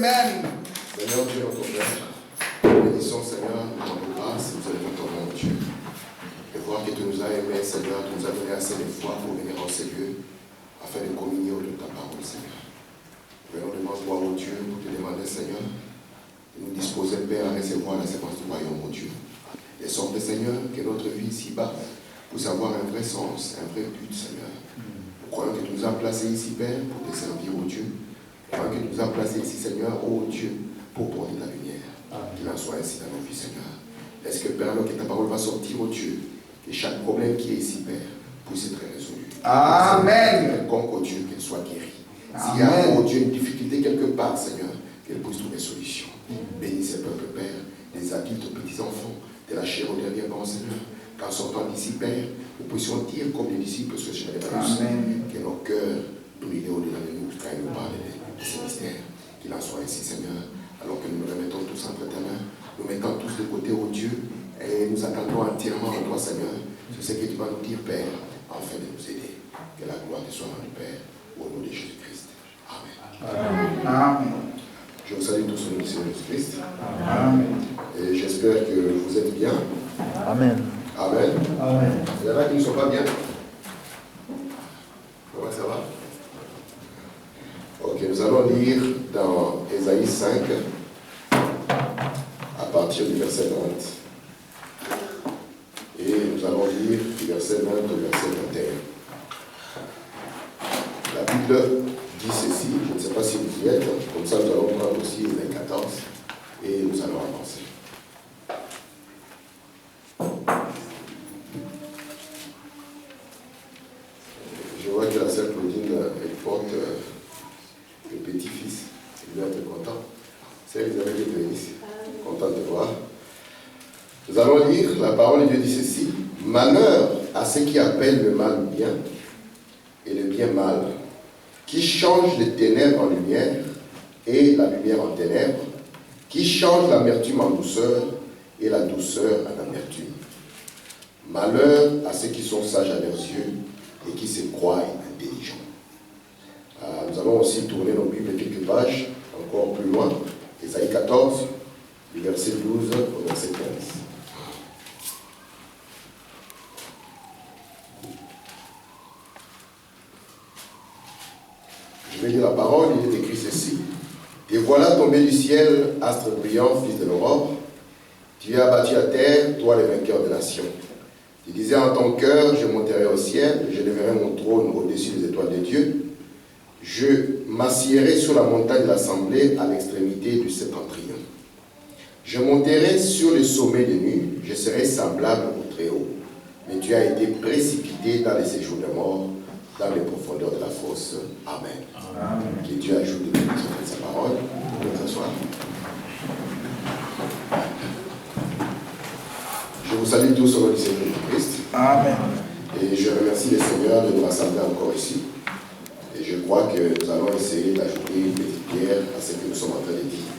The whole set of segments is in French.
Amen. Seigneur Dieu, notre Père, bénissons Seigneur, notre grâce, nous allons ton nom, Dieu. Et voir que tu nous as aimés, Seigneur, tu nous as donné assez de foi pour venir en ces lieux, afin de communier autour de ta parole, Seigneur. Venons devant toi, ô Dieu, pour te demander, Seigneur, de nous disposer, Père, à recevoir la séquence du royaume, ô Dieu. Et sorte, Seigneur, que notre vie ici-bas puisse avoir un vrai sens, un vrai but, Seigneur. Nous croyons que tu nous as placés ici, Père, pour te servir, ô Dieu. Nous croyons que tu nous as placés ici, Seigneur, ô Dieu, pour porter ta lumière. Qu'il en soit ainsi dans nos vies, Seigneur. Est-ce que, Père, alors que ta parole va sortir, ô Dieu, que chaque problème qui est ici, Père, puisse être résolu. Amen. Quelconque, ô Dieu, qu'elle soit guérie. S'il y a, ô Dieu, une difficulté quelque part, Seigneur, qu'elle puisse trouver solution. Bénis ce peuple, Père, les adultes, les petits-enfants, de la chair au dernier bon, Seigneur. Qu'en sortant d'ici, Père, nous puissions dire comme les disciples sur ce que nos cœurs brillent au-delà de nous quand ils nous parlent de ces mystères. Qu'il en soit ainsi, Seigneur. Alors que nous nous remettons tous entre tes mains, nous mettons tous de côté, ô Dieu, et nous attendons entièrement en toi, Seigneur, sur ce que tu vas nous dire, Père, afin de nous aider. Que la gloire te soit rendue, Père, au nom de Jésus-Christ. Amen. Amen. Je vous salue tous au nom du Seigneur Jésus-Christ. Amen. Et j'espère que vous êtes bien. Amen. Amen. Amen. Il y en a qui ne sont pas bien. Comment ça va? Ok, nous allons lire dans Ésaïe 5, à partir du verset 20. Et nous allons lire du verset 20 au verset 21. La Bible dit ceci, je ne sais pas si vous y êtes, comme ça nous allons prendre aussi Ésaïe 14 et nous allons avancer. Je vois que la sœur Claudine, elle porte le petit-fils. Il doit être content. C'est Elisabeth qui est bénisse. Content de voir. Nous allons lire, la parole de Dieu dit ceci. Malheur à ceux qui appellent le mal bien et le bien mal, qui changent les ténèbres en lumière et la lumière en ténèbres, qui changent l'amertume en douceur et la douceur en amertume. Malheur à ceux qui sont sages à leurs yeux et qui se croient intelligents. Nous allons aussi tourner nos Bibles quelques pages, encore plus loin. Ésaïe 14, du verset 12 au verset 15. Je vais lire la parole, il est écrit ceci. Et voilà tombé du ciel, astre brillant, fils de l'aurore. Tu es abattu à terre, toi le vainqueur des nations. Tu disais en ton cœur, je monterai au ciel, je lèverai mon trône au-dessus des étoiles de Dieu. Je m'assiérai sur la montagne de l'assemblée à l'extrémité du septentrion. Je monterai sur le sommet des nues, je serai semblable au Très-Haut. Mais tu as été précipité dans les séjours de mort, dans les profondeurs de la fosse. Amen. Amen. Que Dieu ajoute de sa parole. Nous nous asseoir. Je vous salue tous au nom du Seigneur Jésus-Christ. Amen. Et je remercie le Seigneur de nous rassembler encore ici. Et je crois que nous allons essayer d'ajouter une petite pierre à ce que nous sommes en train de dire.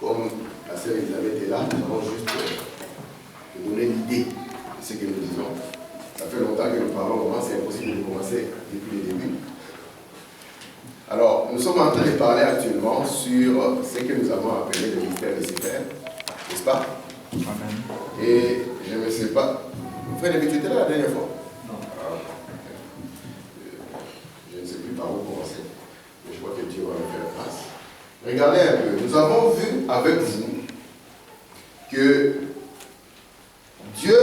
Comme la sœur Elisabeth est là, nous allons juste nous donner l'idée de ce que nous disons. Ça fait longtemps que nous parlons, c'est impossible de commencer depuis le début. Alors, nous sommes en train de parler actuellement sur ce que nous avons appelé le mystère Lucifer, n'est-ce pas? Amen. Et je ne sais pas, frère David, tu étais là la dernière fois? Non. Je ne sais plus par où commencer, mais je crois que Dieu va me faire grâce. Regardez un peu, nous avons vu avec vous que Dieu,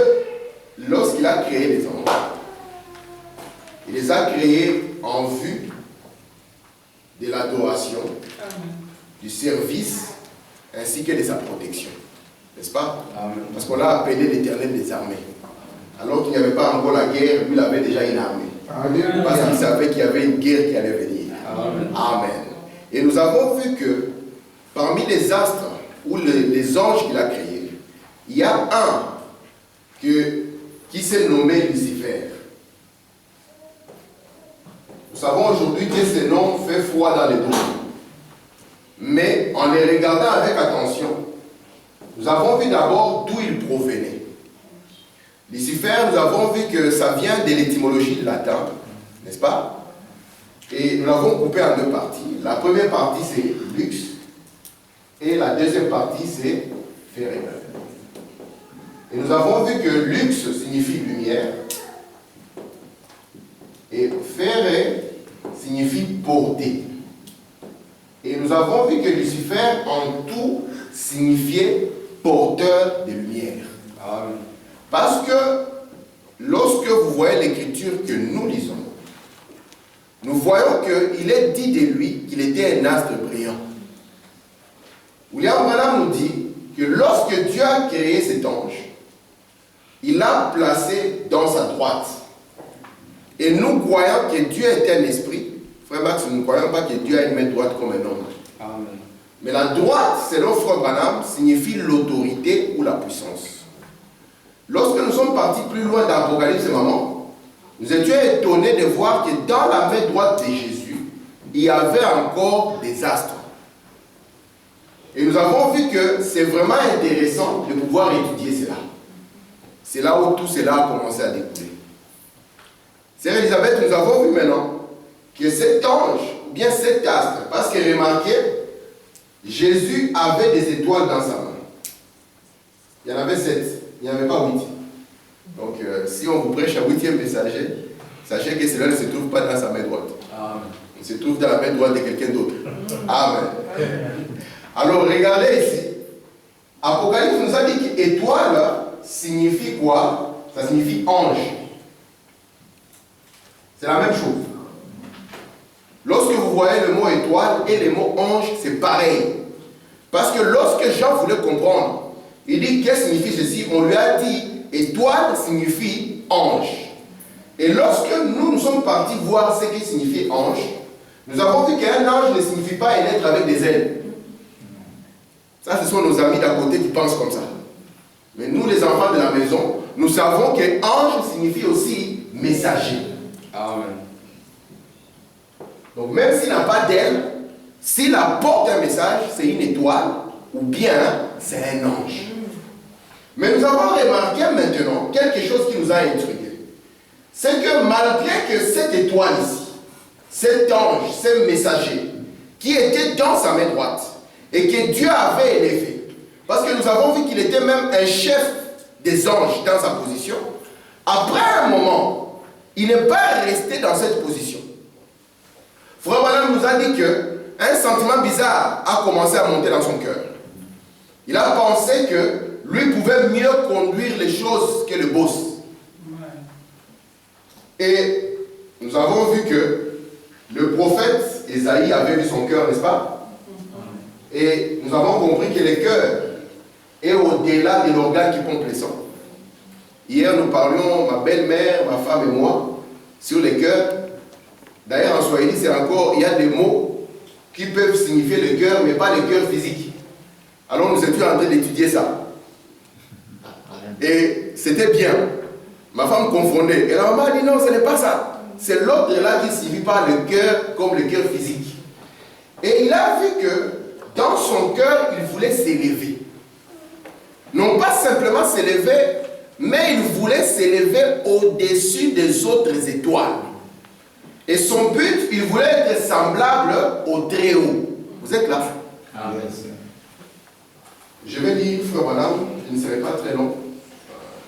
lorsqu'il a créé les anges, il les a créés en vue de l'adoration, du service, ainsi que de sa protection. N'est-ce pas? Amen. Parce qu'on l'a appelé l'Éternel des armées. Alors qu'il n'y avait pas encore la guerre, lui il avait déjà une armée. Amen. Parce qu'il savait qu'il y avait une guerre qui allait venir. Amen. Amen. Et nous avons vu que parmi les astres ou les anges qu'il a créés, il y a un qui s'est nommé Lucifer. Nous savons aujourd'hui que ce nom fait froid dans les dos. Mais en les regardant avec attention, nous avons vu d'abord d'où il provenait. Lucifer, nous avons vu que ça vient de l'étymologie latine, n'est-ce pas? Et nous l'avons coupé en deux parties. La première partie, c'est luxe. Et la deuxième partie, c'est ferré. Et nous avons vu que luxe signifie lumière. Et ferré signifie porter. Et nous avons vu que Lucifer, en tout, signifiait porteur de lumière. Amen. Parce que lorsque vous voyez l'écriture que nous lisons, nous voyons qu'il est dit de lui qu'il était un astre brillant. William Branham nous dit que lorsque Dieu a créé cet ange, il l'a placé dans sa droite. Et nous croyons que Dieu est un esprit. Frère Max, nous ne croyons pas que Dieu a une main droite comme un homme. Amen. Mais la droite, selon Frère Branham, signifie l'autorité ou la puissance. Lorsque nous sommes partis plus loin d'Apocalypse, maman, nous étions étonnés de voir que dans la main droite de Jésus, il y avait encore des astres. Et nous avons vu que c'est vraiment intéressant de pouvoir étudier cela. C'est là où tout cela a commencé à découler. Sœur Elisabeth, nous avons vu maintenant que cet ange, ou bien cet astre, parce que remarquez, Jésus avait des étoiles dans sa main. Il y en avait 7, il n'y en avait pas 8. Donc, si on vous prêche un 8e messager, sachez que cela ne se trouve pas dans sa main droite. Amen. Il se trouve dans la main droite de quelqu'un d'autre. Amen. Alors, regardez ici. Apocalypse nous a dit qu'étoile signifie quoi? Ça signifie ange. C'est la même chose. Lorsque vous voyez le mot étoile et le mot ange, c'est pareil. Parce que lorsque Jean voulait comprendre, il dit qu'est-ce que signifie ceci? On lui a dit étoile signifie ange. Et lorsque nous sommes partis voir ce qui signifie ange, nous avons vu qu'un ange ne signifie pas un être avec des ailes. Ça, ce sont nos amis d'à côté qui pensent comme ça. Mais nous, les enfants de la maison, nous savons que ange signifie aussi messager. Amen. Donc même s'il n'a pas d'aile, s'il apporte un message, c'est une étoile ou bien c'est un ange. Mais nous avons remarqué maintenant quelque chose qui nous a intrigués. C'est que malgré que cette étoile ici, cet ange, ce messager, qui était dans sa main droite et que Dieu avait élevé, parce que nous avons vu qu'il était même un chef des anges dans sa position, après un moment, il n'est pas resté dans cette position. Frère Branham nous a dit qu'un sentiment bizarre a commencé à monter dans son cœur. Il a pensé que lui pouvait mieux conduire les choses que le boss. Et nous avons vu que le prophète Ésaïe avait vu son cœur, n'est-ce pas? Et nous avons compris que le cœur est au-delà de l'organe qui pompe le sang. Hier, nous parlions, ma belle-mère, ma femme et moi, sur le cœur. D'ailleurs, en Swahili, c'est encore, il y a des mots qui peuvent signifier le cœur, mais pas le cœur physique. Alors, nous étions en train d'étudier ça. Et c'était bien. Ma femme confondait. Et la maman a dit non, ce n'est pas ça. C'est l'autre là qui signifie pas le cœur comme le cœur physique. Et il a vu que dans son cœur, il voulait s'élever. Non pas simplement s'élever, mais il voulait s'élever au-dessus des autres étoiles. Et son but, il voulait être semblable au Très-Haut. Vous êtes là? Amen. Je vais lire, frère Branham, je ne serai pas très long,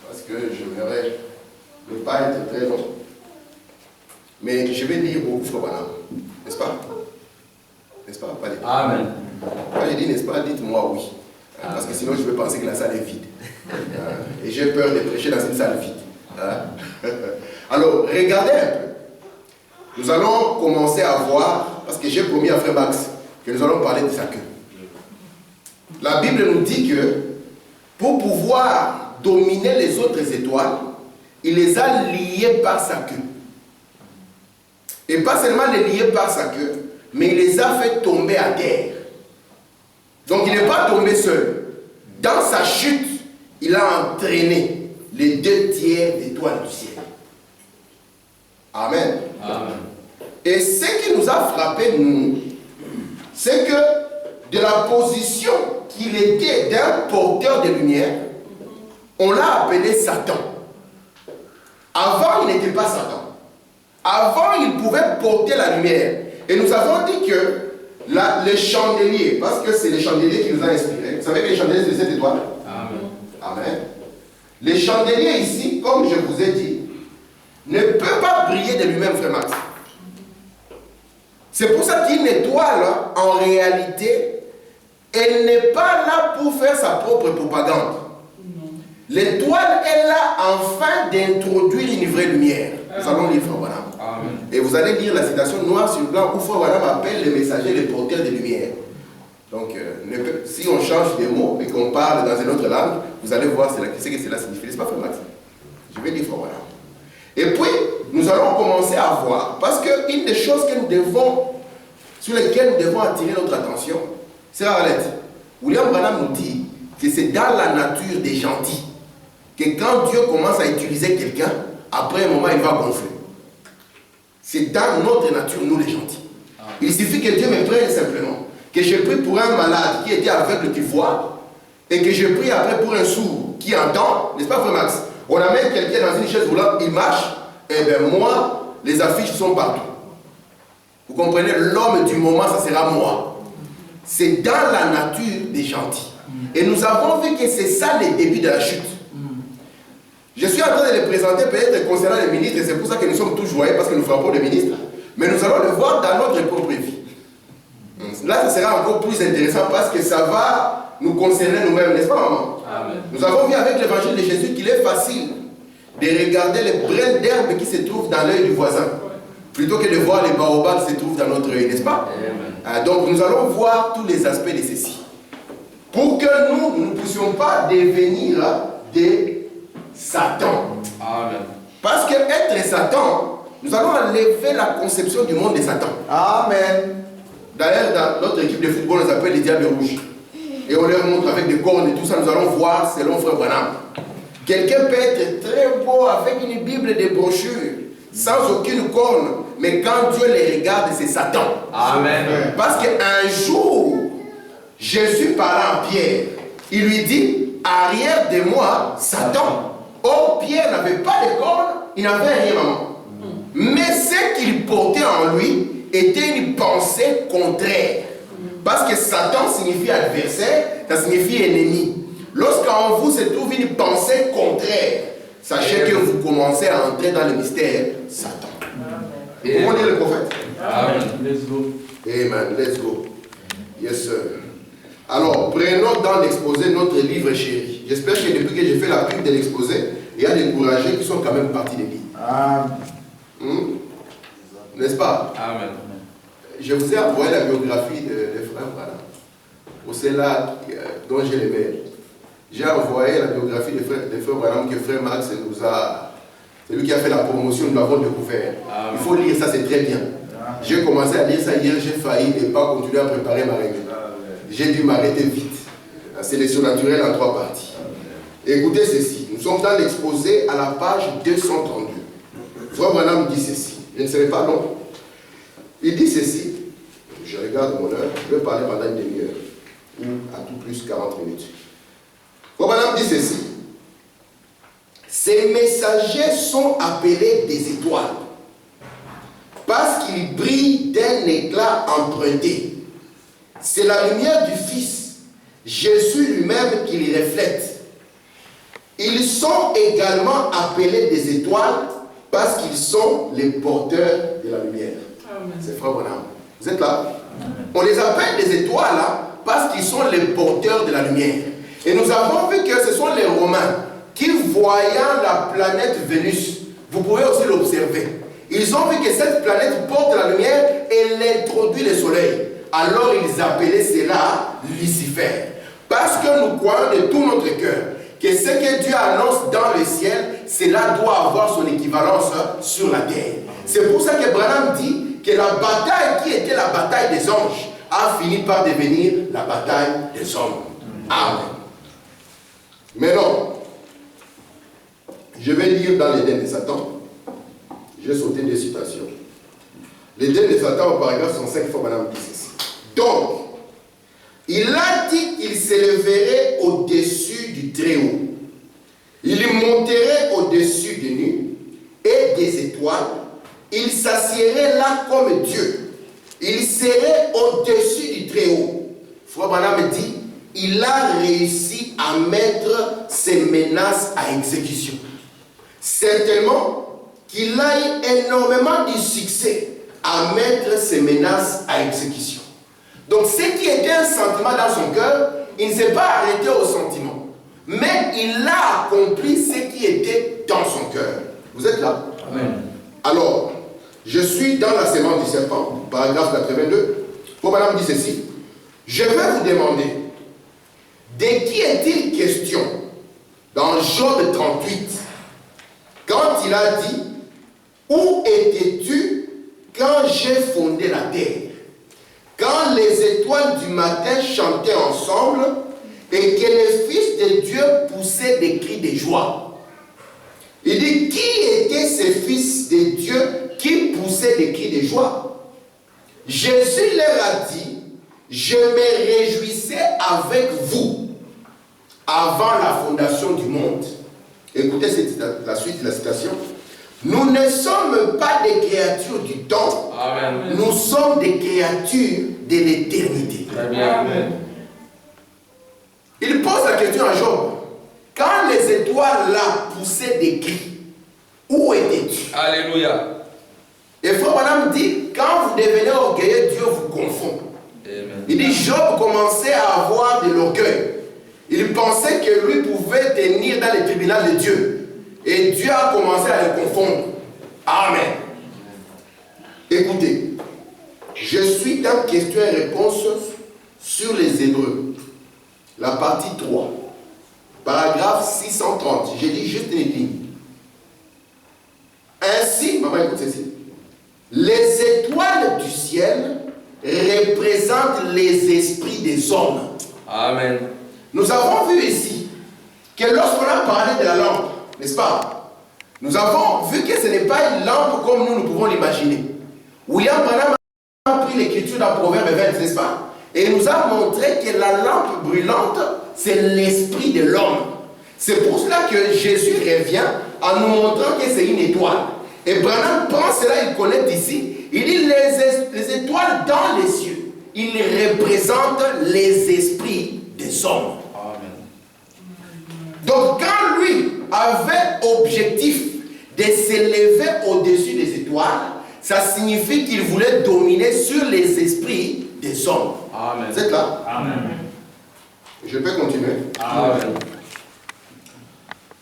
parce que j'aimerais ne pas être très long. Mais je vais lire beaucoup, frère Branham. N'est-ce pas? N'est-ce pas? Pas Amen. Quand je dis n'est-ce pas, dites-moi oui. Parce que sinon je vais penser que la salle est vide. Et j'ai peur de prêcher dans une salle vide. Alors, regardez un peu. Nous allons commencer à voir, parce que j'ai promis à Frère Max que nous allons parler de sa queue. La Bible nous dit que pour pouvoir dominer les autres étoiles, il les a liées par sa queue. Et pas seulement les lier par sa queue, mais il les a fait tomber à terre. Donc il n'est pas tombé seul. Dans sa chute, il a entraîné les 2 tiers d'étoiles du ciel. Amen. Amen. Et ce qui nous a frappé, nous, c'est que de la position qu'il était d'un porteur de lumière, on l'a appelé Satan. Avant, il n'était pas Satan. Avant, il pouvait porter la lumière. Et nous avons dit que les chandeliers, parce que c'est les chandeliers qui nous ont inspirés. Vous savez que les chandeliers, c'est cette étoile? Amen. Amen. Les chandeliers ici, comme je vous ai dit, ne peuvent pas briller de lui-même, frère Max. C'est pour ça qu'une étoile, en réalité, elle n'est pas là pour faire sa propre propagande. L'étoile est là afin d'introduire une vraie lumière. Nous allons lire Frère Branham. Amen. Et vous allez lire la citation noire sur blanc où Frère Branham appelle les messagers les porteurs de lumière. Donc, si on change des mots et qu'on parle dans une autre langue, vous allez voir ce que cela signifie. N'est-ce pas, Frère Max? Je vais lire Frère Branham. Et puis, nous allons commencer à voir. Parce qu'une des choses sur lesquelles nous devons attirer notre attention, c'est Arlette. William Branham nous dit que c'est dans la nature des gentils que quand Dieu commence à utiliser quelqu'un, après un moment, il va gonfler. C'est dans notre nature, nous les gentils. Il suffit que Dieu me prenne simplement. Que je prie pour un malade qui était aveugle qui voit, et que je prie après pour un sourd qui entend, n'est-ce pas, Frère Max? On amène quelqu'un dans une chaise roulante, il marche, et bien moi, les affiches sont partout. Vous comprenez, l'homme du moment, ça sera moi. C'est dans la nature des gentils. Et nous avons vu que c'est ça le début de la chute. Je suis en train de les présenter peut-être concernant les ministres, et c'est pour ça que nous sommes tous joyeux, parce que nous frappons les ministres. Mais nous allons le voir dans notre propre vie. Là, ça sera encore plus intéressant parce que ça va nous concerner nous-mêmes, n'est-ce pas, maman? Amen. Nous avons vu avec l'évangile de Jésus qu'il est facile de regarder les brins d'herbe qui se trouvent dans l'œil du voisin, plutôt que de voir les baobabs qui se trouvent dans notre œil, n'est-ce pas? Donc, nous allons voir tous les aspects de ceci. Pour que nous ne puissions pas devenir des Satan. Amen. Parce que être Satan, nous allons enlever la conception du monde de Satan. Amen. D'ailleurs, dans notre équipe de football, on les appelle les diables rouges. Et on leur montre avec des cornes et tout ça, nous allons voir selon Frère Branham. Quelqu'un peut être très beau avec une Bible et des brochures, sans aucune corne, mais quand Dieu les regarde, c'est Satan. Amen. Parce qu'un jour, Jésus parla à Pierre. Il lui dit, arrière de moi, Satan. Or, Pierre n'avait pas de cornes, il n'avait rien, maman. Mais ce qu'il portait en lui était une pensée contraire. Parce que Satan signifie adversaire, ça signifie ennemi. Lorsqu'en vous se trouve une pensée contraire, sachez que vous commencez à entrer dans le mystère Satan. Comment dit le prophète? Amen. Let's go. Amen. Let's go. Yes, sir. Alors, prenons dans l'exposé notre livre chéri. J'espère que depuis que j'ai fait la pub de l'exposé, il y a des courageux qui sont quand même partis de lire. Amen. N'est-ce pas? Amen. Je vous ai envoyé la biographie de frère Branham. Pour cela dont j'ai les mails. J'ai envoyé la biographie de frère Branham que frère Max nous a. C'est lui qui a fait la promotion, nous l'avons découvert. Amen. Il faut lire ça, c'est très bien. J'ai commencé à lire ça hier, j'ai failli ne pas continuer à préparer ma réunion. J'ai dû m'arrêter vite. La sélection naturelle en 3 parties. Écoutez ceci. Nous sommes dans l'exposé à la page 232. Frère Branham dit ceci. Je ne serai pas long. Il dit ceci. Je regarde mon heure. Je vais parler pendant une demi-heure. Ou à tout plus 40 minutes. Frère Branham dit ceci. Ces messagers sont appelés des étoiles. Parce qu'ils brillent d'un éclat emprunté. C'est la lumière du Fils, Jésus lui-même, qui les reflète. Ils sont également appelés des étoiles parce qu'ils sont les porteurs de la lumière. C'est frère Branham. Vous êtes là? On les appelle des étoiles parce qu'ils sont les porteurs de la lumière. Et nous avons vu que ce sont les Romains qui, voyant la planète Vénus, vous pouvez aussi l'observer. Ils ont vu que cette planète porte la lumière et elle introduit le soleil. Alors ils appelaient cela Lucifer. Parce que nous croyons de tout notre cœur que ce que Dieu annonce dans le ciel, cela doit avoir son équivalence sur la terre. C'est pour ça que Branham dit que la bataille qui était la bataille des anges a fini par devenir la bataille des hommes. Amen. Maintenant, je vais lire dans l'Éden de Satan. J'ai sauté des citations. L'Éden de Satan, au paragraphe 105, fois Branham dit ceci. Donc, il a dit qu'il s'élèverait au-dessus du Très-Haut. Il monterait au-dessus des nues et des étoiles. Il s'assierait là comme Dieu. Il serait au-dessus du Très-Haut. Frère Branham dit, il a réussi à mettre ses menaces à exécution. Certainement qu'il a eu énormément de succès à mettre ses menaces à exécution. Donc ce qui était un sentiment dans son cœur, il ne s'est pas arrêté au sentiment. Mais il a accompli ce qui était dans son cœur. Vous êtes là? Amen. Alors, je suis dans la sémence du serpent, paragraphe 82. Pour madame dit ceci. Je vais vous demander, de qui est-il question dans Job 38, quand il a dit, où étais-tu quand j'ai fondé la terre, quand les étoiles du matin chantaient ensemble et que les fils de Dieu poussaient des cris de joie? Il dit, qui étaient ces fils de Dieu qui poussaient des cris de joie? Jésus leur a dit, je me réjouissais avec vous avant la fondation du monde. Écoutez la suite de la citation. Nous ne sommes pas des créatures du temps. Amen. Nous sommes des créatures de l'éternité. Très bien. Amen. Il pose la question à Job. Quand les étoiles là poussaient des cris, où étais-tu? Alléluia. Et frère Branham dit, quand vous devenez orgueilleux, Dieu vous confond. Amen. Il dit, Job commençait à avoir de l'orgueil. Il pensait que lui pouvait tenir dans les tribunaux de Dieu. Et Dieu a commencé à le confondre. Amen. Écoutez, je suis dans question et réponse sur les Hébreux. La partie 3. Paragraphe 630. J'ai dit juste une ligne. Ainsi, maman écoute ceci. Les étoiles du ciel représentent les esprits des hommes. Amen. Nous avons vu ici que lorsqu'on a parlé de la lampe, n'est-ce pas? Nous avons vu que ce n'est pas une lampe comme nous pouvons l'imaginer. William Branham a pris l'écriture dans Proverbe 20, n'est-ce pas? Et il nous a montré que la lampe brûlante, c'est l'esprit de l'homme. C'est pour cela que Jésus revient en nous montrant que c'est une étoile. Et Branham prend cela, il connaît ici. Il dit les étoiles dans les cieux, ils représentent les esprits des hommes. Amen. Donc quand lui avait objectif de s'élever au-dessus des étoiles, ça signifie qu'il voulait dominer sur les esprits des hommes. Amen. Vous êtes là? Amen. Je peux continuer? Amen.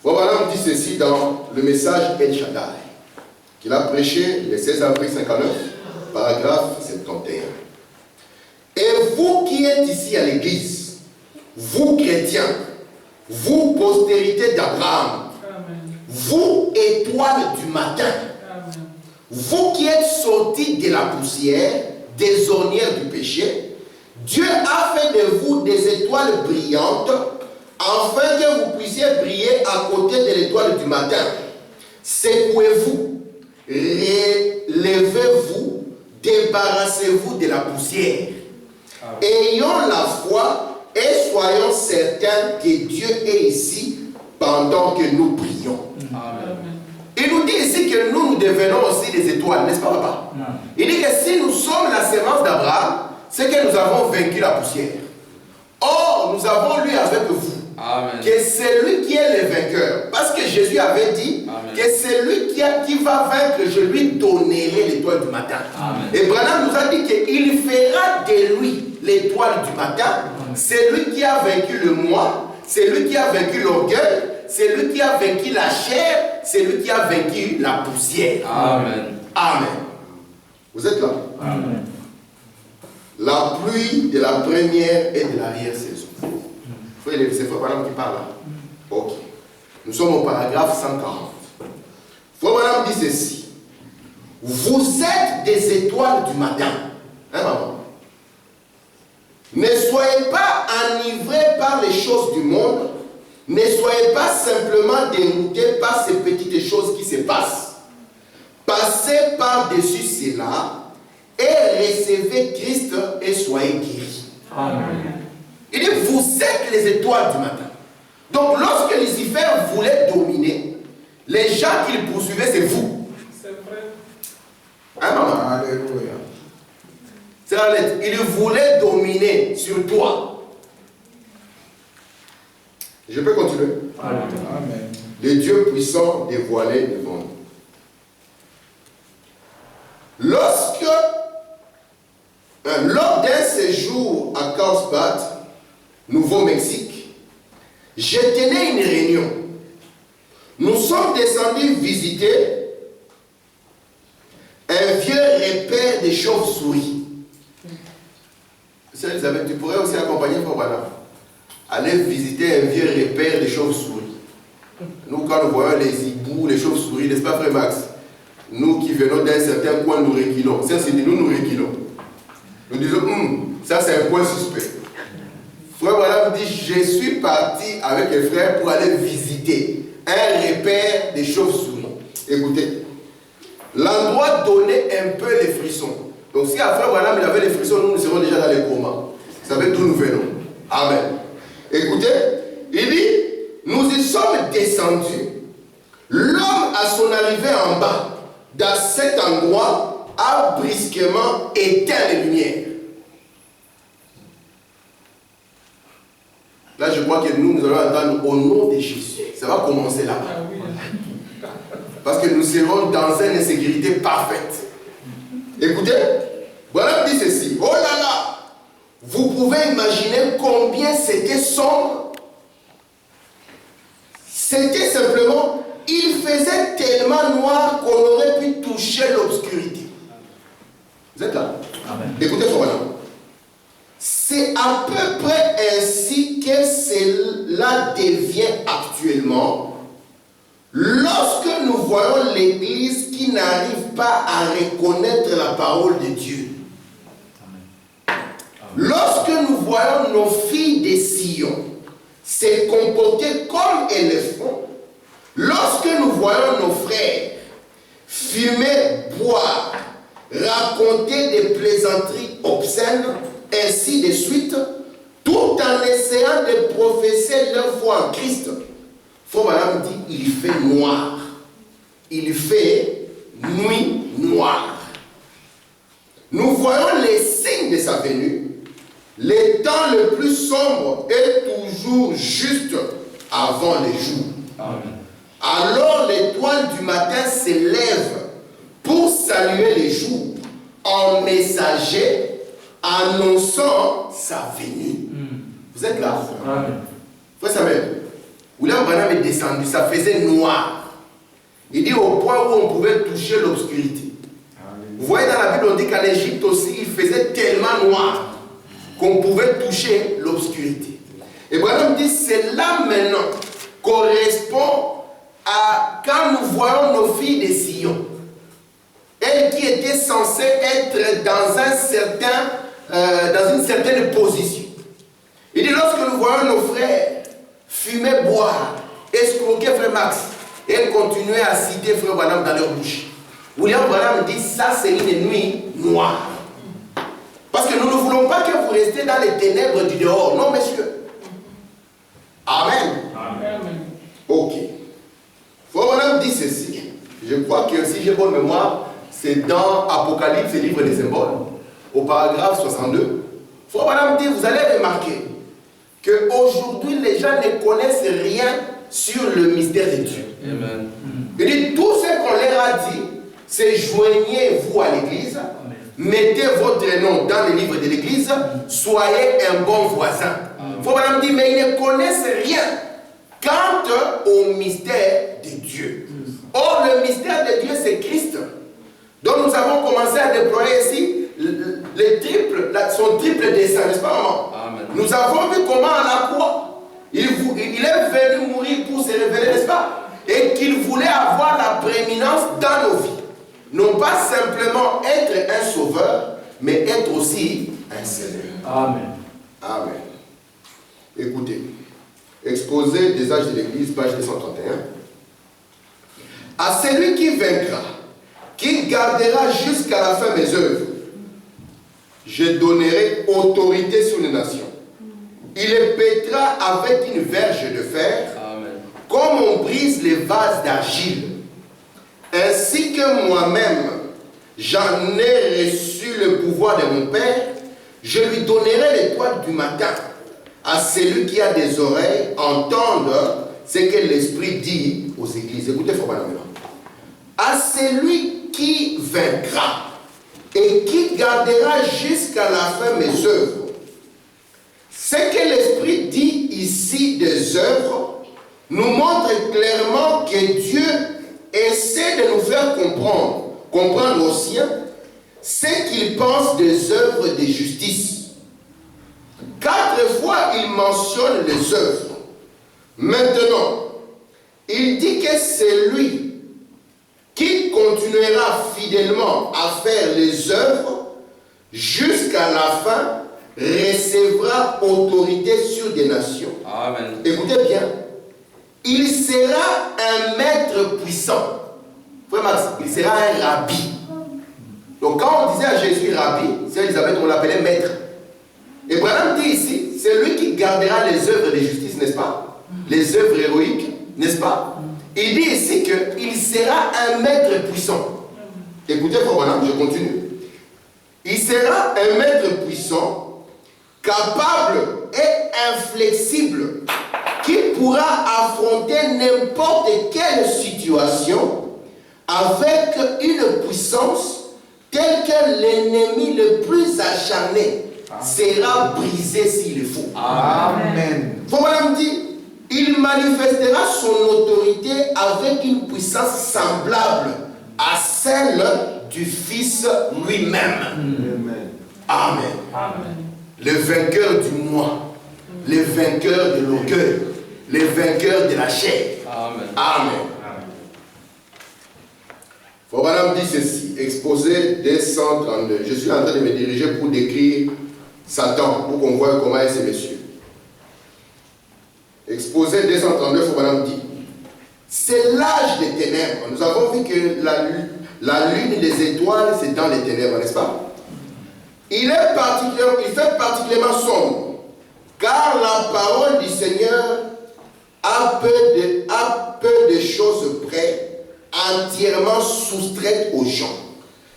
Branham dit ceci dans le message El Shaddai, qu'il a prêché le 16 avril 59, paragraphe 71. Et vous qui êtes ici à l'église, vous chrétiens, vous postérité d'Abraham, vous étoiles du matin, vous qui êtes sortis de la poussière, des ornières du péché, Dieu a fait de vous des étoiles brillantes, afin que vous puissiez briller à côté de l'étoile du matin. Secouez-vous, relevez-vous, débarrassez-vous de la poussière. Ayons la foi et soyons certains que Dieu est ici pendant que nous prions. Amen. Il nous dit ici que nous devenons aussi des étoiles, n'est-ce pas, papa? Il dit que si nous sommes la sémence d'Abraham, c'est que nous avons vaincu la poussière. Or, nous avons lu avec vous Amen. que c'est lui qui est le vainqueur. Parce que Jésus avait dit Amen. que c'est lui qui va vaincre, je lui donnerai l'étoile du matin. Amen. Et Branham nous a dit qu'il fera de lui l'étoile du matin. C'est lui qui a vaincu le moi, c'est lui qui a vaincu l'orgueil, c'est lui qui a vaincu la chair, c'est lui qui a vaincu la poussière. Amen. Amen. Vous êtes là? Amen. La pluie de la première et de l'arrière-saison. C'est Frère Branham qui parle là. Ok. Nous sommes au paragraphe 140. Frère Branham dit ceci. Vous êtes des étoiles du matin. Hein, maman? Ne soyez pas enivrés par les choses du monde. Ne soyez pas simplement déroutés par ces petites choses qui se passent. Passez par-dessus cela et recevez Christ et soyez guéris. Amen. Il dit, vous êtes les étoiles du matin. Donc lorsque Lucifer voulait dominer, les gens qu'il poursuivait, c'est vous. C'est vrai. Hein, maman? Alléluia. C'est la lettre. Il voulait dominer sur toi. Je peux continuer? Amen. Le Dieu puissant dévoilé devant nous. Lors d'un séjour à Carlsbad, Nouveau-Mexique, je tenais une réunion. Nous sommes descendus visiter un vieux repère de chauves-souris. Sœur Elisabeth, tu pourrais aussi accompagner Fabana. Aller visiter un vieux repère de chauves-souris. Nous, quand nous voyons les hiboux, les chauves-souris, n'est-ce pas, frère Max? Nous qui venons d'un certain coin, nous reculons. Ça, c'est dit, nous reculons. Nous disons, ça, c'est un point suspect. Frère voilà me dit, je suis parti avec les frères pour aller visiter un repère de chauves-souris. Écoutez, l'endroit donnait un peu les frissons. Donc, si à frère voilà il avait les frissons, nous serons déjà dans les comas. Vous savez d'où nous venons. Amen. Écoutez, il dit, nous y sommes descendus. L'homme, à son arrivée en bas, dans cet endroit, a brusquement éteint les lumières. Là, je crois que nous allons entendre au nom de Jésus. Ça va commencer là-bas. Parce que nous serons dans une insécurité parfaite. Écoutez, voilà dit ceci. Oh là là! Vous pouvez imaginer combien c'était sombre. C'était simplement, il faisait tellement noir qu'on aurait pu toucher l'obscurité. Vous êtes là? Amen. Écoutez, voilà. C'est à peu près ainsi que cela devient actuellement lorsque nous voyons l'Église qui n'arrive pas à reconnaître la parole de Dieu. Lorsque nous voyons nos filles de Sion se comporter comme elles le font, lorsque nous voyons nos frères fumer, boire, raconter des plaisanteries obscènes, ainsi de suite, tout en essayant de professer leur foi en Christ, Frère Branham dit, il fait noir. Il fait nuit noire. Nous voyons les signes de sa venue. Le temps le plus sombre est toujours juste avant le jour. Amen. Alors l'étoile du matin s'élève pour saluer les jours en messager annonçant sa venue. Vous êtes là? Amen. Frère Samuel, William Branham est descendu, ça faisait noir. Il dit au point où on pouvait toucher l'obscurité. Vous voyez dans la Bible, on dit qu'en Égypte aussi, il faisait tellement noir qu'on pouvait toucher l'obscurité. Et Branham dit, c'est là maintenant correspond à quand nous voyons nos filles de Sion. Elles qui étaient censées être dans une certaine position. Il dit, lorsque nous voyons nos frères fumer, boire, escroquer frère Max, et elles continuaient à citer frère Branham dans leur bouche. William Branham dit, ça c'est une nuit noire. Parce que nous ne voulons pas que vous restiez dans les ténèbres du dehors. Non, messieurs. Amen. Amen. Ok. Frère Branham dit ceci. Je crois que si j'ai bonne mémoire, c'est dans Apocalypse, le livre des symboles, au paragraphe 62. Frère Branham dit, vous allez remarquer qu'aujourd'hui, les gens ne connaissent rien sur le mystère de Dieu. Amen. Il dit, tout ce qu'on leur a dit, c'est joignez-vous à l'église, mettez votre nom dans le livre de l'église, soyez un bon voisin. Frère Branham dit, mais ils ne connaissent rien quant au mystère de Dieu. Or, le mystère de Dieu, c'est Christ. Donc, nous avons commencé à déployer ici son triple dessein, n'est-ce pas, maman? Amen. Nous avons vu comment à la croix, il est venu mourir pour se révéler, n'est-ce pas? Et qu'il voulait avoir la prééminence dans nos vies. Non pas simplement être un sauveur, mais être aussi un Seigneur. Amen. Amen. Écoutez, exposé des âges de l'Église, page 231. À celui qui vaincra, qui gardera jusqu'à la fin mes œuvres, je donnerai autorité sur les nations. Il les pètera avec une verge de fer, Amen. comme on brise les vases d'argile. Ainsi que moi-même, j'en ai reçu le pouvoir de mon Père, je lui donnerai l'étoile du matin. À celui qui a des oreilles, entendre ce que l'Esprit dit aux églises. Écoutez, faut pas maintenant. À celui qui vaincra et qui gardera jusqu'à la fin mes œuvres. Ce que l'Esprit dit ici des œuvres nous montre clairement que Dieu essaie de nous faire comprendre aux siens ce qu'il pense des œuvres de justice. 4 fois il mentionne les œuvres. Maintenant, il dit que c'est lui qui continuera fidèlement à faire les œuvres jusqu'à la fin, recevra autorité sur des nations. Amen. Écoutez bien, il sera un maître puissant. Frère Max, il sera un rabbi. Donc quand on disait à Jésus rabbi, c'est Elisabeth, on l'appelait maître. Et Branham dit ici, c'est lui qui gardera les œuvres de justice, n'est-ce pas? Les œuvres héroïques, n'est-ce pas? Il dit ici qu'il sera un maître puissant. Écoutez, Frère Branham, je continue. Il sera un maître puissant, capable et inflexible, qui pourra affronter n'importe quelle situation avec une puissance telle que l'ennemi le plus acharné sera brisé s'il le faut. Amen. Frère Branham dit, il manifestera son autorité avec une puissance semblable à celle du Fils lui-même. Amen. Amen. Le vainqueur du moi, le vainqueur de l'orgueil, le vainqueur de la chair. Amen. Amen. Frère Branham dit ceci, exposé dès 132. Je suis en train de me diriger pour décrire Satan, pour qu'on voit comment est ce monsieur. Exposé 232, Frère Branham dit, c'est l'âge des ténèbres. Nous avons vu que la lune et les étoiles, c'est dans les ténèbres, n'est-ce pas? Il fait particulièrement sombre, car la parole du Seigneur a peu de choses près, entièrement soustraite aux gens.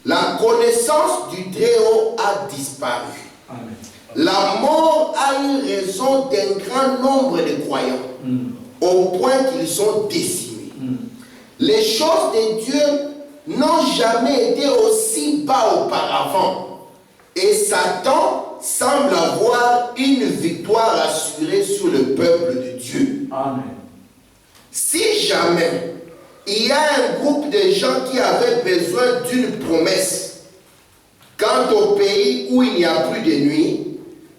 La connaissance du Très-Haut a disparu. Amen. La mort a eu raison d'un grand nombre de croyants, au point qu'ils sont décimés. Les choses de Dieu n'ont jamais été aussi bas auparavant. Et Satan semble avoir une victoire assurée sur le peuple de Dieu. Amen. Si jamais il y a un groupe de gens qui avaient besoin d'une promesse quant au pays où il n'y a plus de nuit,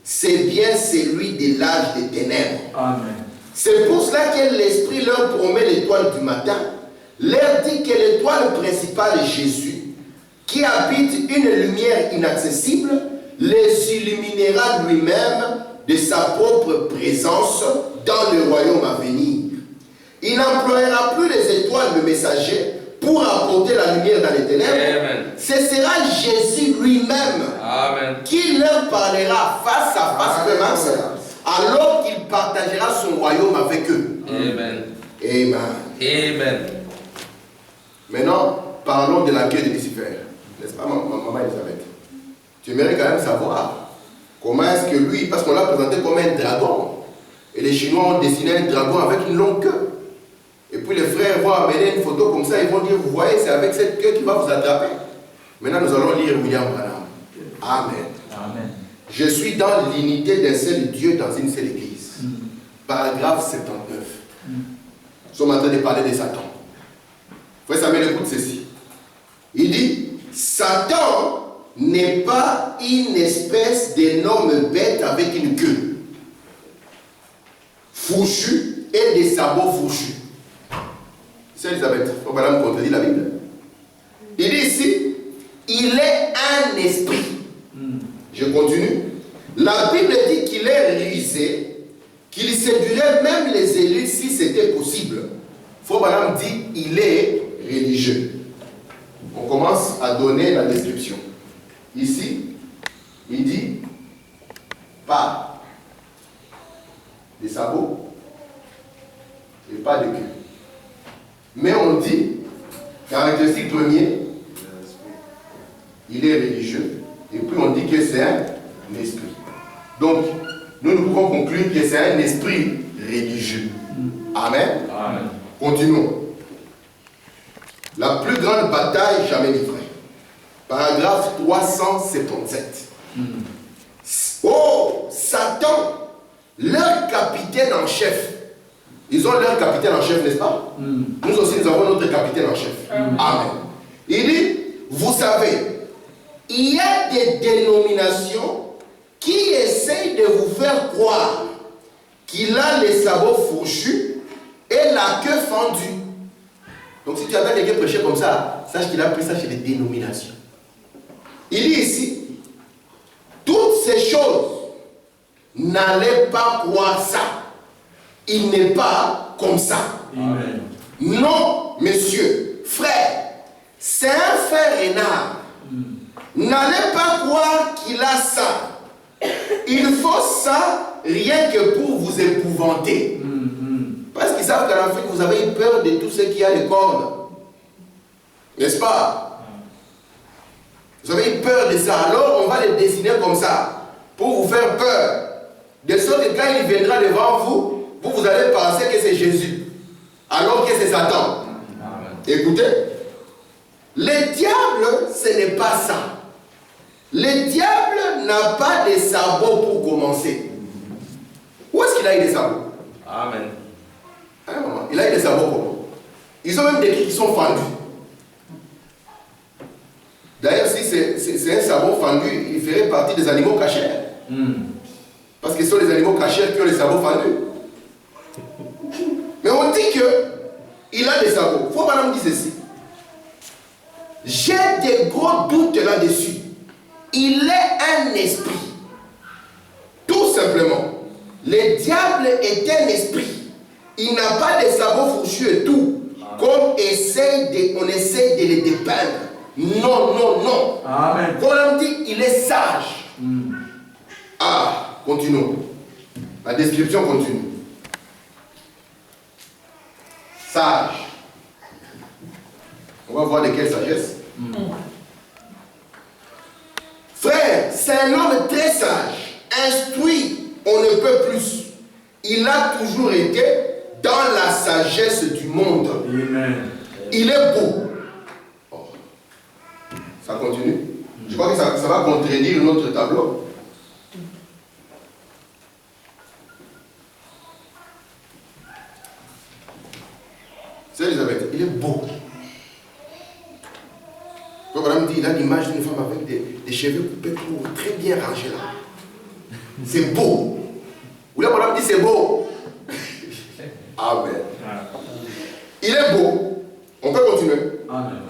c'est bien celui de l'âge des ténèbres. Amen. C'est pour cela que l'Esprit leur promet l'étoile du matin, leur dit que l'étoile principale est Jésus, qui habite une lumière inaccessible, les illuminera lui-même de sa propre présence dans le royaume à venir. Il n'emploiera plus les étoiles de messagers pour apporter la lumière dans les ténèbres. Amen. Ce sera Jésus lui-même Amen. qui leur parlera face à face de Max, alors qu'il partagera son royaume avec eux. Amen. Amen. Amen. Maintenant, parlons de l'accueil de Lucifer. N'est-ce pas, maman Elisabeth? Tu aimerais quand même savoir comment est-ce que lui, parce qu'on l'a présenté comme un dragon, et les Chinois ont dessiné un dragon avec une longue queue. Et puis les frères vont amener une photo comme ça, ils vont dire, vous voyez, c'est avec cette queue qui va vous attraper. Maintenant, nous allons lire William Branham. Amen. Amen. Je suis dans l'unité d'un seul Dieu dans une seule église. Paragraphe 79. Nous sommes en train de parler de Satan. Frère Samuel, écoute ceci. Il dit, Satan n'est pas une espèce d'énorme bête avec une queue fourchue et des sabots fourchus. C'est Elisabeth, on va là me contredire la Bible. Il dit ici, il est un esprit. Je continue. La Bible dit qu'il est rusé, qu'il séduirait même les élus si c'était possible. Frère dit, il est religieux. On commence à donner la description. Ici, il dit, pas des sabots et pas de queue. Mais on dit, caractéristique premier, il est religieux, et puis on dit que c'est un esprit. Donc, nous pouvons conclure que c'est un esprit religieux. Amen. Amen. Continuons. La plus grande bataille jamais livrée. Paragraphe 377. Oh, Satan, leur capitaine en chef. Ils ont leur capitaine en chef, n'est-ce pas? Nous aussi, nous avons notre capitaine en chef. Amen. Il dit, vous savez, il y a des dénominations qui essayent de vous faire croire qu'il a les sabots fourchus et la queue fendue. Donc si tu entends quelqu'un prêcher comme ça, sache qu'il a pris ça chez les dénominations. Il dit ici, toutes ces choses, n'allez pas croire ça. Il n'est pas comme ça. Amen. Non, monsieur, frère, c'est un frère rénard. N'allez pas croire qu'il a ça. Il faut ça rien que pour vous épouvanter. Parce qu'ils savent qu'en Afrique, vous avez eu peur de tout ce qui a les cornes. N'est-ce pas? Vous avez eu peur de ça. Alors, on va les dessiner comme ça. Pour vous faire peur. De sorte que quand il viendra devant vous, vous allez penser que c'est Jésus. Alors que c'est Satan. Amen. Écoutez. Le diable, ce n'est pas ça. Le diable n'a pas de sabots pour commencer. Où est-ce qu'il a eu des sabots? Amen. Hein, maman? Il a eu des sabots comment? Ils ont même des qui sont fendus. D'ailleurs, si c'est un sabot fendu, il ferait partie des animaux cachés. Parce que ce sont les animaux cachés qui ont les sabots fendus. Mais on dit qu'il a des sabots. Il faut que madame dise ceci. J'ai des gros doutes là-dessus. Il est un esprit. Tout simplement. Le diable est un esprit. Il n'a pas de sabots fourchus et tout. Comme on essaie de les dépeindre. Non, non, non. Amen. Quand on dit il est sage. Ah, continuons. La description continue. Sage. On va voir de quelle sagesse. Frère, c'est un homme très sage, instruit, on ne peut plus. Il a toujours été dans la sagesse du monde. Amen. Il est beau. Oh. Ça continue. Je crois que ça va contredire notre tableau. C'est Elisabeth, il est beau. Donc on me dit, il a l'image d'une femme avec des cheveux coupés courts, très bien rangés là. C'est beau. Ou là, on me dit, c'est beau. Amen. Il est beau. On peut continuer. Amen.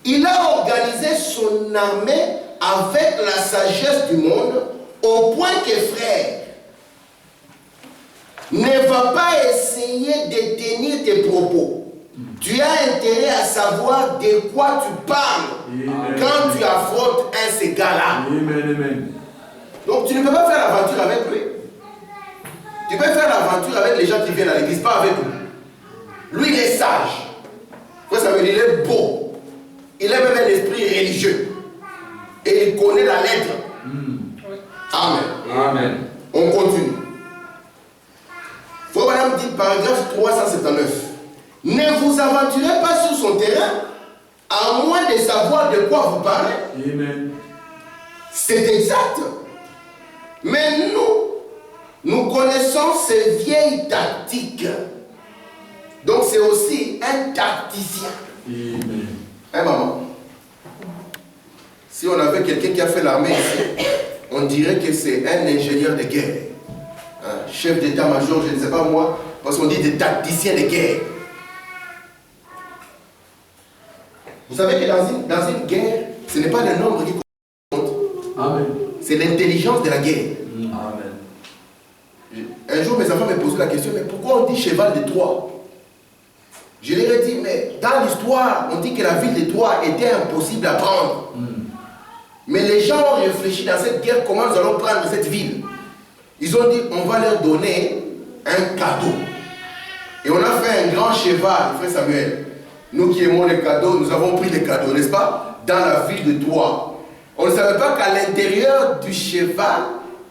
Il a organisé son armée avec la sagesse du monde au point que, frère, ne va pas essayer de tenir tes propos. Tu as intérêt à savoir de quoi tu parles. Amen. Quand tu affrontes un de ces gars-là. Amen. Donc tu ne peux pas faire l'aventure avec lui. Tu peux faire l'aventure avec les gens qui viennent à l'église, pas avec lui. Lui, il est sage. Vous savez, il est beau. Il a même un esprit religieux. Et il connaît la lettre. Amen. Amen. On continue. Frère Madame dit, paragraphe 379. Ne vous aventurez pas sur son terrain, à moins de savoir de quoi vous parlez. Amen. C'est exact. Mais nous connaissons ces vieilles tactiques. Donc c'est aussi un tacticien. Amen. Hein, maman? Si on avait quelqu'un qui a fait l'armée ici, on dirait que c'est un ingénieur de guerre. Un chef d'état-major, je ne sais pas moi, parce qu'on dit des tacticiens de guerre. Vous savez que dans une guerre, ce n'est pas le nombre qui compte. Amen. C'est l'intelligence de la guerre. Amen. Un jour, mes enfants me posaient la question, mais pourquoi on dit cheval de Troie? Je leur ai dit, mais dans l'histoire, on dit que la ville de Troie était impossible à prendre. Mais les gens ont réfléchi dans cette guerre, comment nous allons prendre cette ville. Ils ont dit, on va leur donner un cadeau. Et on a fait un grand cheval, frère Samuel. Nous qui aimons les cadeaux, nous avons pris les cadeaux, n'est-ce pas? dans la ville de Troie, on ne savait pas qu'à l'intérieur du cheval,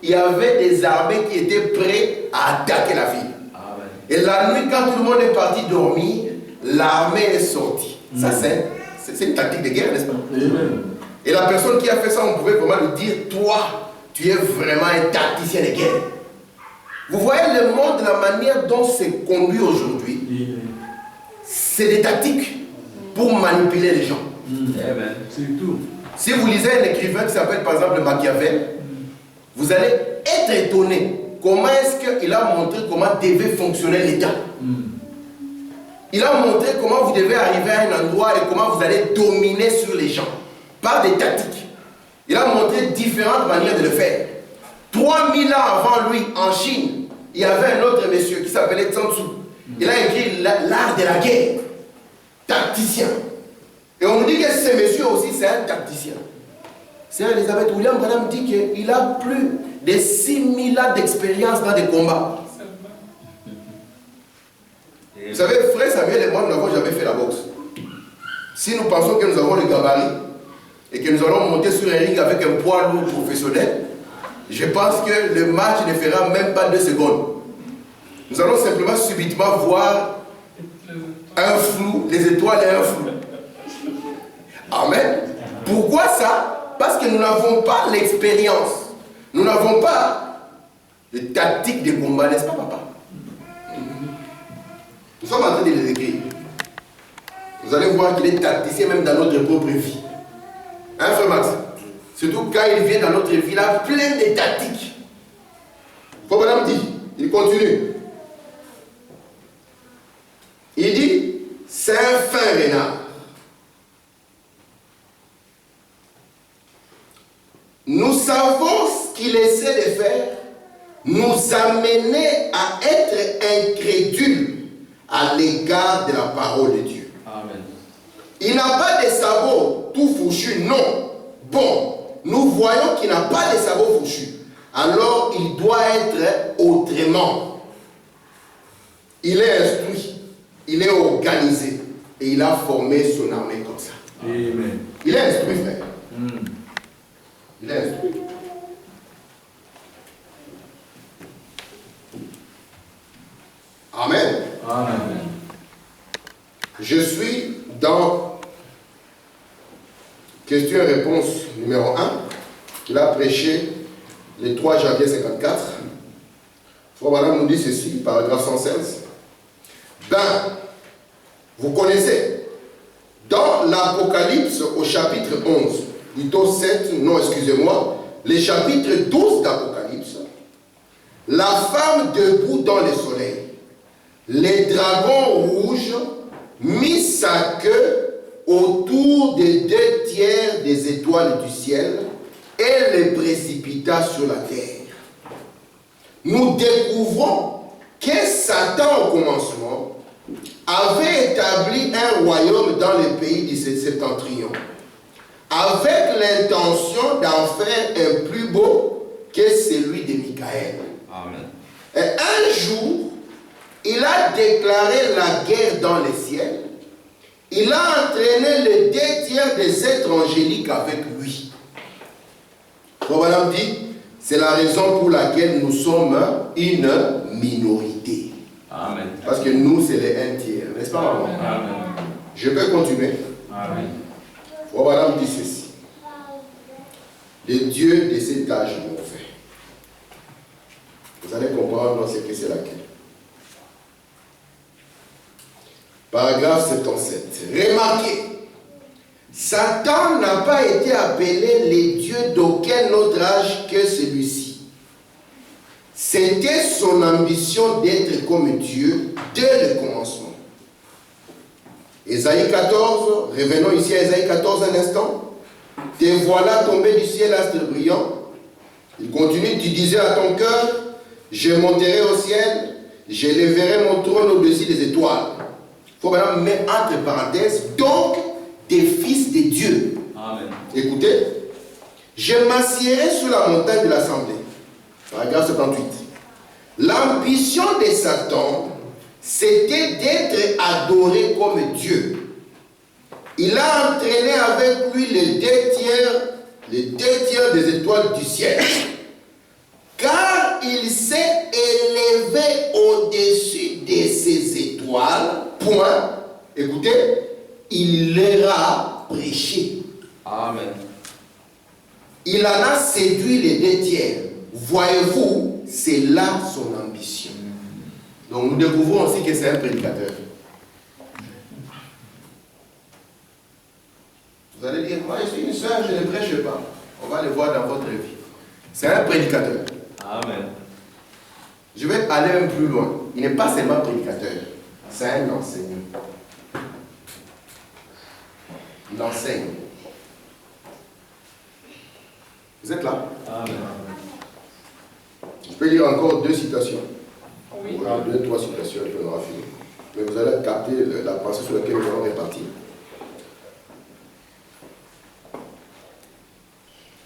il y avait des armées qui étaient prêtes à attaquer la ville. Amen. Et la nuit, quand tout le monde est parti dormir, l'armée est sortie. Ça, c'est une tactique de guerre, n'est-ce pas? Amen. Et la personne qui a fait ça, on pouvait vraiment lui dire, toi, tu es vraiment un tacticien de guerre. Vous voyez le monde, la manière dont c'est conduit aujourd'hui, Amen. c'est des tactiques pour manipuler les gens. Amen. C'est tout. Si vous lisez un écrivain qui s'appelle par exemple Machiavel, vous allez être étonné comment est-ce qu'il a montré comment devait fonctionner l'État. Il a montré comment vous devez arriver à un endroit et comment vous allez dominer sur les gens par des tactiques. Il a montré différentes manières de le faire. 3000 ans avant lui, en Chine, il y avait un autre monsieur qui s'appelait Tzu. Il a écrit l'art de la guerre. Tacticien. Et on nous dit que ce monsieur aussi, c'est un tacticien. C'est Elizabeth William Branham dit qu'il a plus de 6000 ans d'expérience dans des combats. Vous savez, frère Samuel et moi, nous n'avons jamais fait la boxe. Si nous pensons que nous avons le gabarit et que nous allons monter sur un ring avec un poids lourd professionnel, je pense que le match ne fera même pas 2 secondes. Nous allons simplement subitement voir un flou, les étoiles et un flou. Amen. Pourquoi ça? Parce que nous n'avons pas l'expérience. Nous n'avons pas de tactique de combat, n'est-ce pas, papa? Nous sommes en train de les écrire. Vous allez voir qu'il est tacticien même dans notre propre vie. Hein, frère Max? Surtout quand il vient dans notre vie, il a plein de tactiques. Faut madame dit, il continue. Il dit, c'est un fin renard. Nous savons ce qu'il essaie de faire, nous amener à être incrédules à l'égard de la parole de Dieu. Amen. Il n'a pas de sabot tout fourchu, non. Bon, nous voyons qu'il n'a pas de sabot fourchu. Alors il doit être autrement. Il est instruit, il est organisé et il a formé son armée comme ça. Amen. Il est instruit, frère. Il est instruit. Amen. Amen. Je suis dans question et réponse numéro 1 qu'il a prêché le 3 janvier 54. Frère Madame nous dit ceci, paragraphe 116. Ben, vous connaissez, dans l'Apocalypse au chapitre 11, plutôt 7, non excusez-moi, le chapitre 12 d'Apocalypse, la femme debout dans le soleil, les dragons rouges mit sa queue autour des 2 tiers des étoiles du ciel et les précipita sur la terre. Nous découvrons que Satan au commencement avait établi un royaume dans le pays du septentrion avec l'intention d'en faire un plus beau que celui de Michael. Amen. Et un jour, il a déclaré la guerre dans le ciel. Il a entraîné les 2 tiers des êtres angéliques avec lui. Comme madame dit, c'est la raison pour laquelle nous sommes une minorité. Amen. Parce que nous, c'est les 1 tiers. N'est-ce pas, maman? Amen. Je peux continuer. Amen. Comme madame dit ceci. Les dieux de cet âge m'ont fait. Vous allez comprendre ce que c'est la guerre. Paragraphe 77. Remarquez, Satan n'a pas été appelé les dieux d'aucun autre âge que celui-ci. C'était son ambition d'être comme Dieu dès le commencement. Ésaïe 14, revenons ici à Ésaïe 14 un instant. Te voilà tombé du ciel astre brillant. Il continue, tu disais à ton cœur, je monterai au ciel, je lèverai mon trône au-dessus des étoiles. Il faut maintenant mettre entre parenthèses, donc des fils de Dieu. Amen. Écoutez, je m'assierai sur la montagne de l'assemblée. Paragraphe 78. L'ambition de Satan, c'était d'être adoré comme Dieu. Il a entraîné avec lui les deux tiers des étoiles du ciel. Car il s'est élevé au-dessus de ces étoiles. Point. Écoutez, il leur a prêché. Amen. Il en a séduit les deux tiers. Voyez-vous, c'est là son ambition. Donc nous découvrons aussi que c'est un prédicateur. Vous allez dire, moi je suis une soeur, je ne prêche pas. On va le voir dans votre vie. C'est un prédicateur. Amen. Je vais aller un peu plus loin. Il n'est pas seulement prédicateur, c'est un enseignant. Il enseigne. Vous êtes là? Amen. Je peux lire encore deux citations. Oui. Voilà, deux, trois citations, et puis on aura fini. Mais vous allez capter la pensée sur laquelle nous allons répartir.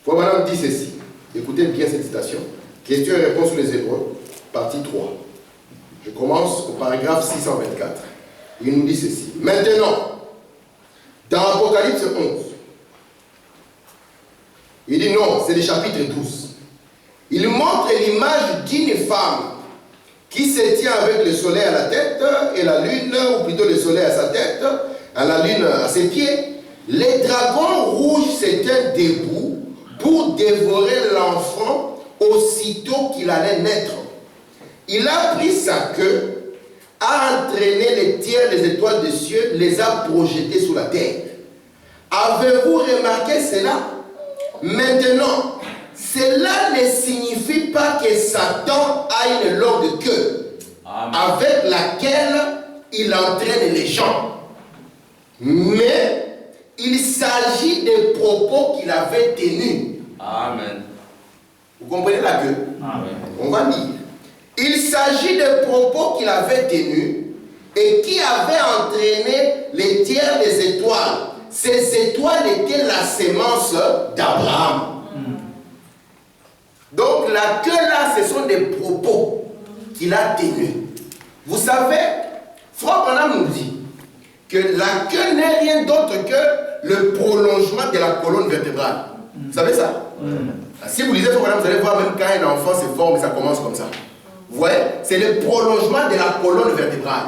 Frère Branham dit ceci. Écoutez bien cette citation. Question et réponse sur les Hébreux, partie 3. Je commence au paragraphe 624. Il nous dit ceci. Maintenant, dans Apocalypse 11, il dit non, c'est le chapitre 12. Il montre l'image d'une femme qui se tient avec le soleil à la tête et la lune, ou plutôt le soleil à sa tête, à la lune à ses pieds. Les dragons rouges s'étaient debout pour dévorer l'enfant aussitôt qu'il allait naître. Il a pris sa queue, a entraîné les tiers des étoiles des cieux, les a projetés sur la terre. Avez-vous remarqué cela? Maintenant, cela ne signifie pas que Satan a une longue queue avec laquelle il entraîne les gens. Mais il s'agit des propos qu'il avait tenus. Amen. Vous comprenez la queue? Amen. On va lire. Il s'agit des propos qu'il avait tenus et qui avaient entraîné les tiers des étoiles. Ces étoiles étaient la sémence d'Abraham. Donc la queue là, ce sont des propos qu'il a tenus. Vous savez, Frère Branham nous dit que la queue n'est rien d'autre que le prolongement de la colonne vertébrale. Vous savez ça? Si vous lisez Frère Branham, vous allez voir même quand un enfant se forme, ça commence comme ça. Vous voyez? C'est le prolongement de la colonne vertébrale.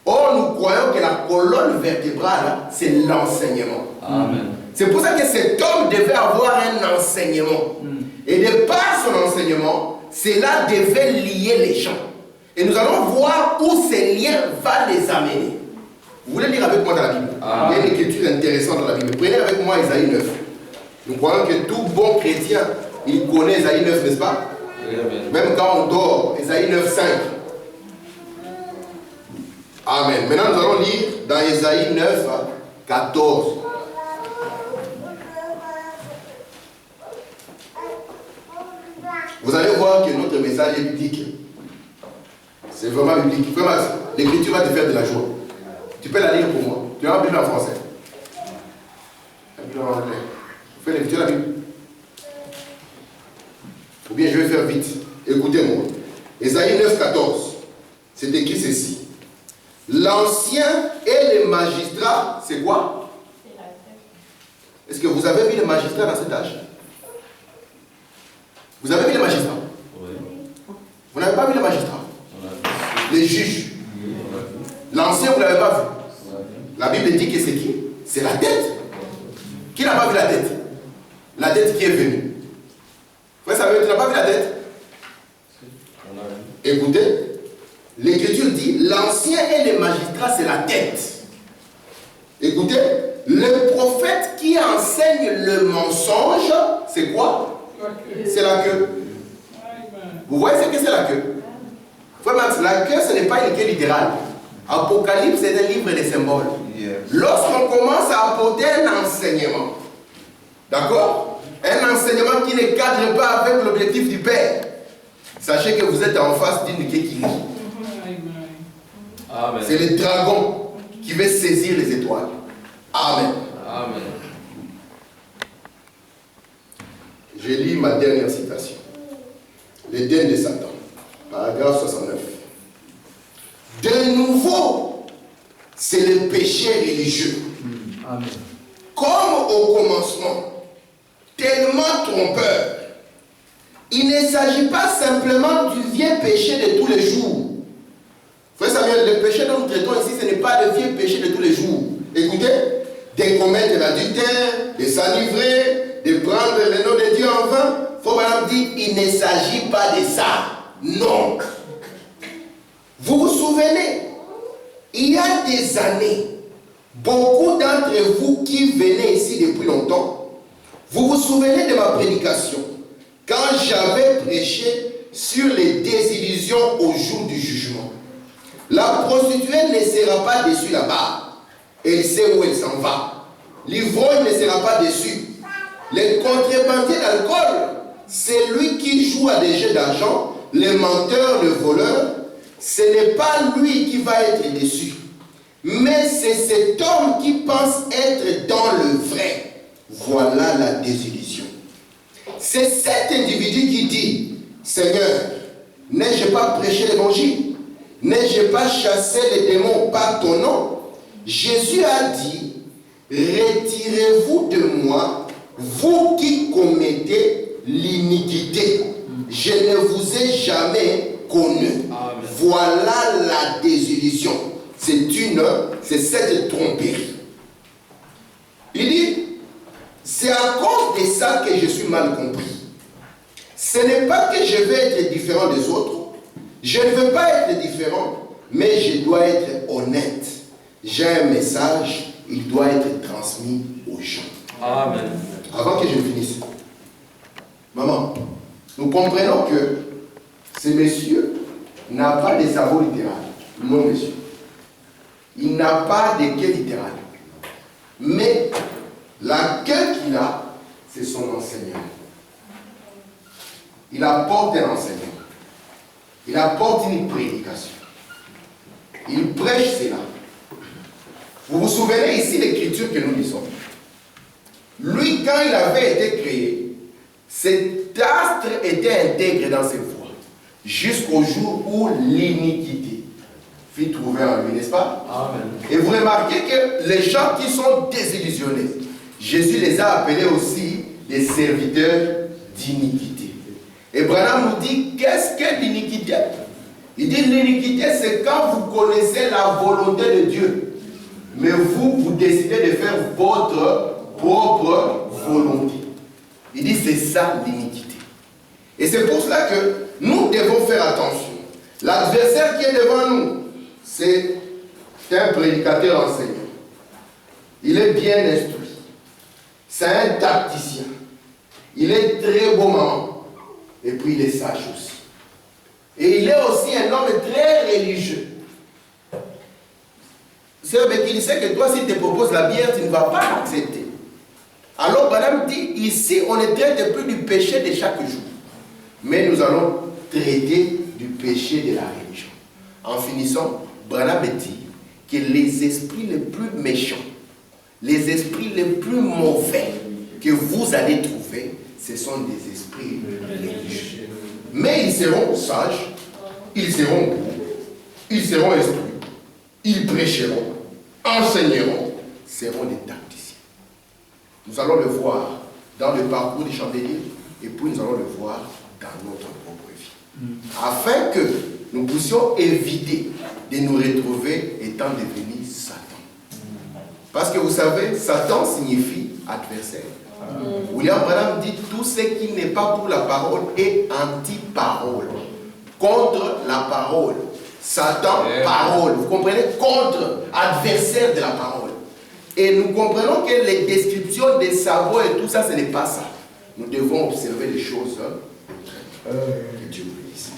Or, nous croyons que la colonne vertébrale, c'est l'enseignement. Amen. C'est pour ça que cet homme devait avoir un enseignement. Et de par son enseignement, cela devait lier les gens. Et nous allons voir où ces liens vont les amener. Vous voulez lire avec moi dans la Bible? Il y a une écriture intéressante dans la Bible. Prenez avec moi Isaïe 9. Nous croyons que tout bon chrétien, il connaît Isaïe 9, n'est-ce pas? Amen. Même quand on dort, Isaïe 9, 5. Amen. Maintenant, nous allons lire dans Isaïe 9, 14. Vous allez voir que notre message est biblique. C'est vraiment biblique. Frère Max, l'écriture va te faire de la joie. Tu peux la lire pour moi. Tu as un Bible en français. Un Bible en anglais. Fais l'écriture de la Bible. Ou bien je vais faire vite. Écoutez-moi. Isaïe 9, 14. C'est écrit ceci. L'ancien et les magistrats, c'est quoi? Est-ce que vous avez vu les magistrats dans cet âge? Vous avez vu les magistrats? Oui. Vous n'avez pas vu les magistrats? On a vu. Les juges. Oui, on a vu. L'ancien, vous ne l'avez pas vu. On a vu. La Bible dit que c'est qui? C'est la tête. Qui n'a pas vu la tête? La tête qui est venue. Vous savez, tu n'as pas vu la tête? On a vu. Écoutez, l'écriture dit l'ancien et les magistrats, c'est la tête. Écoutez, le prophète qui enseigne le mensonge, c'est quoi? C'est la queue. Vous voyez ce que c'est la queue? Frère Max, la queue, ce n'est pas une queue littérale. Apocalypse, c'est un livre de symboles. Lorsqu'on commence à apporter un enseignement, d'accord? Un enseignement qui ne cadre pas avec l'objectif du Père, sachez que vous êtes en face d'une queue qui rit. Amen. C'est le dragon qui veut saisir les étoiles. Amen. Amen. Je lis ma dernière citation. L'Éden de Satan, paragraphe 69. De nouveau, c'est le péché religieux Amen. Comme au commencement, tellement trompeur, il ne s'agit pas simplement du vieux péché de tous les jours. Frère Samuel, le péché dont nous traitons ici, ce n'est pas le vieux péché de tous les jours. Écoutez, de commettre l'adultère, de s'enivrer, de prendre le nom de Dieu en vain. Faut vraiment dire, il ne s'agit pas de ça. Non. Vous vous souvenez, il y a des années, beaucoup d'entre vous qui venez ici depuis longtemps, vous vous souvenez de ma prédication quand j'avais prêché sur les désillusions au jour du jugement. La prostituée ne sera pas déçue là-bas. Elle sait où elle s'en va. L'ivrogne ne sera pas déçu. Le contrebandier d'alcool, c'est lui qui joue à des jeux d'argent. Le menteur, le voleur, ce n'est pas lui qui va être déçu. Mais c'est cet homme qui pense être dans le vrai. Voilà la désillusion. C'est cet individu qui dit, Seigneur, n'ai-je pas prêché l'évangile? N'ai-je pas chassé les démons par ton nom? Jésus a dit, retirez-vous de moi, vous qui commettez l'iniquité. Je ne vous ai jamais connu. Amen. Voilà la désillusion. C'est cette tromperie. Il dit, c'est à cause de ça que je suis mal compris. Ce n'est pas que je veux être différent des autres. Je ne veux pas être différent, mais je dois être honnête. J'ai un message, il doit être transmis aux gens. Amen. Avant que je finisse, maman, nous comprenons que ce monsieur n'a pas de cerveau littéral. Non, monsieur. Il n'a pas de queue littérale. Mais la queue qu'il a, c'est son enseignement. Il apporte un enseignement. Il apporte une prédication. Il prêche cela. Vous vous souvenez ici l'écriture que nous lisons. Lui, quand il avait été créé, cet astre était intègre dans ses voies, jusqu'au jour où l'iniquité fut trouvée en lui, n'est-ce pas? Amen. Et vous remarquez que les gens qui sont désillusionnés, Jésus les a appelés aussi des serviteurs d'iniquité. Et Branham nous dit, qu'est-ce que l'iniquité? Il dit, l'iniquité, c'est quand vous connaissez la volonté de Dieu, mais vous décidez de faire votre propre volonté. Il dit, c'est ça l'iniquité. Et c'est pour cela que nous devons faire attention. L'adversaire qui est devant nous, c'est un prédicateur enseignant. Il est bien instruit. C'est un tacticien. Il est très beau maman. Et puis il est sage aussi. Et il est aussi un homme très religieux. C'est vrai qu'il sait que toi, si tu te proposes la bière, tu ne vas pas l'accepter. Alors, Branham dit, ici, on ne traite plus du péché de chaque jour. Mais nous allons traiter du péché de la religion. En finissant, Branham dit que les esprits les plus méchants, les esprits les plus mauvais que vous allez trouver, ce sont des esprits religieux. Mais ils seront sages, ils seront beaux, ils seront instruits, ils prêcheront, enseigneront, seront des tacticiens. Nous allons le voir dans le parcours des chandeliers et puis nous allons le voir dans notre propre vie. Afin que nous puissions éviter de nous retrouver étant devenus Satan. Parce que vous savez, Satan signifie adversaire. William Branham dit tout ce qui n'est pas pour la parole est anti-parole. Contre la parole. Satan, parole. Vous comprenez? Contre, adversaire de la parole. Et nous comprenons que les descriptions des savoirs et tout ça, ce n'est pas ça. Nous devons observer les choses. Que Dieu vous bénisse.